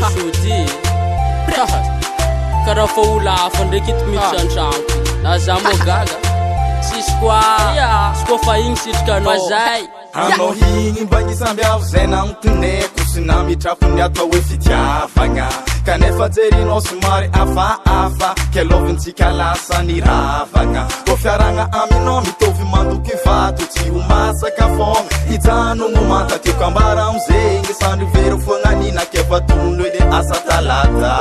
sosody karaha fa olo hafa ndraiky ito miditra an-tragno na za mo gaga sisy koa fa igny sitrikanao zay anao igny mba gnisambiavo zay nanotoneko sy namitrafony atao hoe fitiavagna kanefa jerinao somary afa kelovintsika lasa niravagna ko fiaragna aminao mitovy mandoky vato tsy ho masaka fogna hijanogno mantatiko ambara amzegny sandry vero foagnanina kefa tono ede asa talata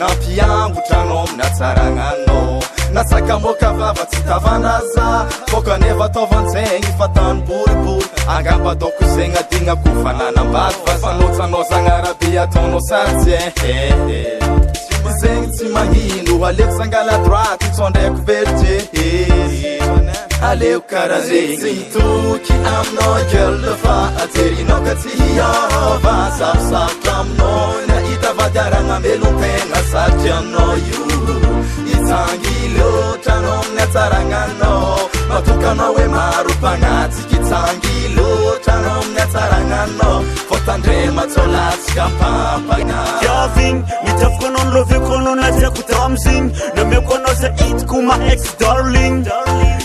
nampiambotrano amin'ny hatsaragnanao natsaka moka vava tsy tavanaza fokanefa taovantsegny fa tany boribory angamba ataoko zegny adigna kofananambady fa fanotsanao zagnarabe ataonao satsy zegny tsy magnino aleko sangala droite itsondraiko verje aleko kara zegny toky aminao gueule fa ajerinao ka tsy hiava sarosarotra aminao na hita vadiaragna melom-tegna satry aminao io itsangy loatra anao amin'ny hatsaragnanao matokanao hoe maro mpagnatsiky itsangy loatra anao amin'ny hatsaragnanao fotandrema tsolatsika mpampagna Yaving, mitafiko anao niloveko anao natiako tamzigny nameko anao za hitiko ma ex darling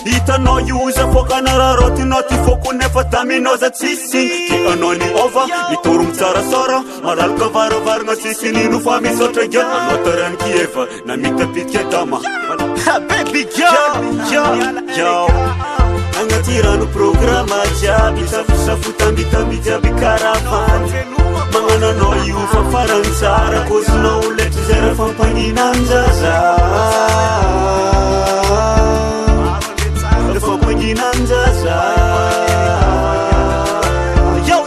hitanao io za fokana rarotinao ty foko nefa taminao za tsisy ty anao ni ova mitorogno tsarasara malalaka varavaragna sisy nino fa misotra gia anao tarany kieva na mitapitika dama baby yo agnaty rano programa jiaby safotambitamby jiaby karavany magnano anao io fa farany tsara kozinao letry zay raha fampanginanjaza fampanginanjaza yo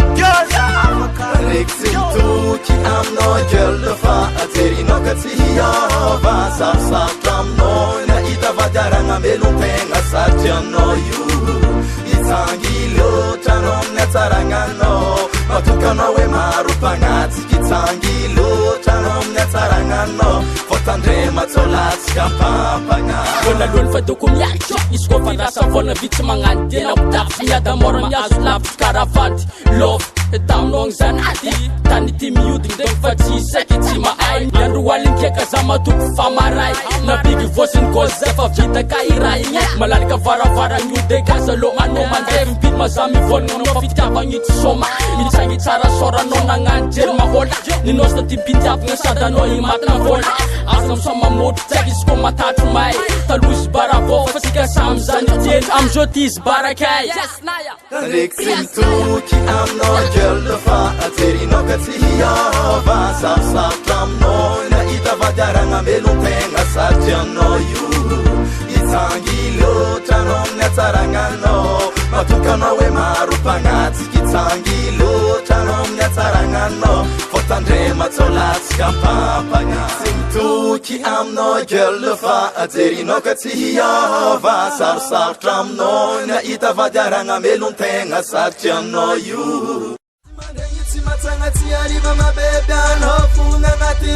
reky simtoky aminao gueule fa ajerinao ka tsy hiava sarosarotra aminao na hita vadiaragna melom-tegna satry aminao io itsangy loatra anao amin'ny hatsaragnanao matokanao hoe maro mpagnatsiky itsangy loatra anao amin'ny hatsaragnanao fotandrema tsolatsika mpampagna vonalohany fa doko miaitro izy koa fa lasa vola vitsy magnano tena mitafy miadamora miazo lavitry karavanty lova taminao zanady tany ty mihodigny ndraiky fa tsy isaiky tsy mahay miandro alinkeka za matoko famaray nabigy vosiny koza fa vita ka iray igny malalaka varavaragny io degaza lo manao mandevy mipily maza mivolagna anao fitiavagna io tsy soma mitsangy tsara soranao nagnano jery mahola ninosina ty mpitiavagna sady anao imatina vola azona misamamotro tsaiky izy koa matatro may taloha izy baravô fa tsika samy zany teny amizao ty izy barakay reky simtoky aminao gueule fa ajerinao ka tsy hiava sarosarotra aminao na hita vadiaragna melom-tegna satry aminao io itsangy loatra anao amin'ny hatsaragnanao matokanao hoe maro mpagnatsiky itsangy loatra anao amin'ny hatsaragnanao fotandrema tsolatsika mpampagna simtoky aminao gueule fa ajerinao ka tsy hiava sarosarotra aminao na hita vadiaragna melom-tegna satry aminao io tsy matsagna tsy ariva mabebe anao fogna agnaty